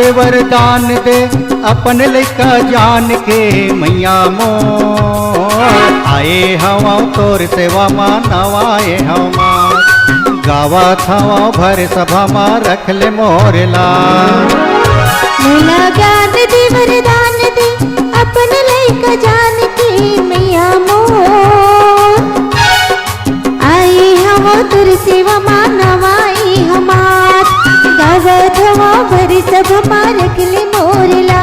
दे वरदान दे अपन लइका जान के मैया मोर आए हवा तोर सेवा मा नवाए हवा गावत हवा भर सभा मा रख ले मोरला मोला ज्ञान दे वरदान दे अपन लइका जान के मैया मोर आए हवा तोर सेवा मा नवाए हमार गावत हवा भर सभा मा रख ले मोरला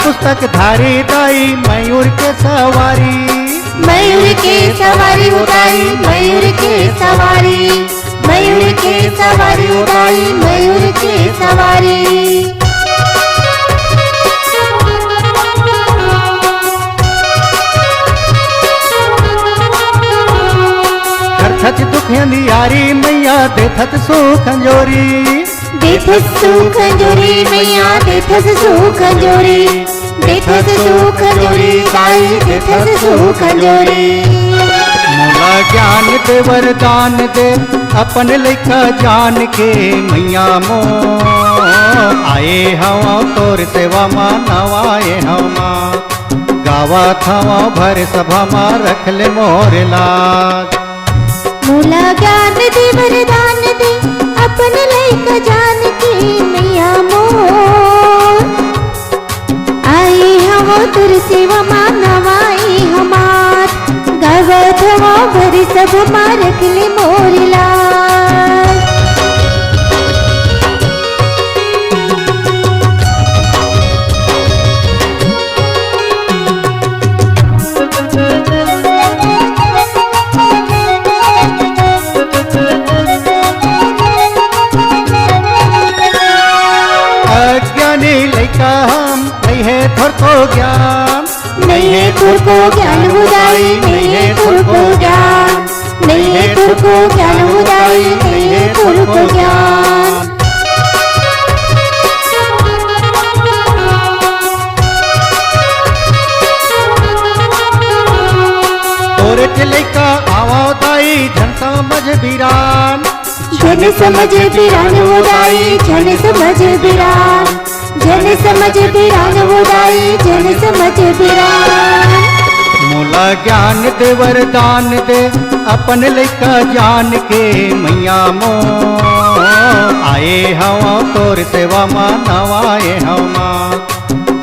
पुस्तक धारी दाई मयूर के सवारी मयूर के सवारी उदाई मयूर के सवारी मयूर के सवारी उदाई मयूर के सवारी हरथत दुख अंधियारी मैया देथत सुख अंजोरी देथस सुख अंजोरी मैया देथस सुख अंजोरी देथस सुख अंजोरी साई देथस सुख अंजोरी मोला ज्ञान दे वरदान दे अपन लइका जान के मैया मोर आए हवा तोर सेवा मा नवाए हवा गावत हवा भर सभा मा रख ले मोरला मोला ज्ञान दे वरदान दे अपन लइका जान के मैया मोर आए हवा तोर सेवा मा नवाए हमार गावत हवा भर सभा मा रख ले मोरला लइका हम नहीं है थोर को ज्ञान नहीं है थोर को ज्ञान उदाई नहीं है थोर को ज्ञान नहीं है थोर को ज्ञान उदाई नहीं है थोर को ज्ञान तोरे लइका आवा दाई झन समझ बिरान झन समझ बिरान उदाई झन समझ बिरान झन समझ बिरान उदाई झन समझ बिरान मोला ज्ञान दे वरदान दे अपन लइका जान के मैया मोर आए हवा तोर सेवा मा नवाए हवा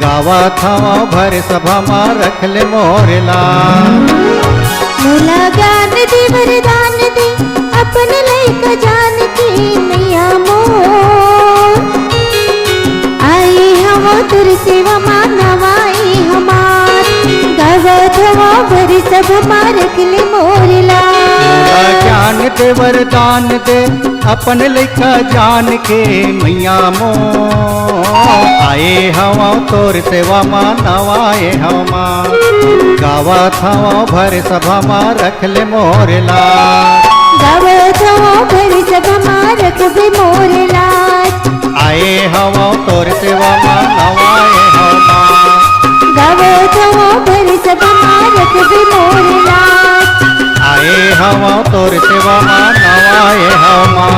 गावत हवा भर सभा मा रख ले मोरला मोला ज्ञान दे वरदान दे अपन लइका जान के मैया मोर आए हवा तोर सेवा मा नवाए हमार गावत हवा भर सभा मा रख ले मोरला ज्ञान दे वरदान दे अपन लइका जान के मैया मोर आए हवा तोर सेवा मा नवाए हवा गावत हवा भर सभा मा रख ले मोरला गावत हवा भर सभा मा रख ले मोरला आए हवा तोर सेवा मा नवाए हवा गावत हवा भर सभा मा रख ले मोरला आए हवा तोर सेवा मा नवाए हवा।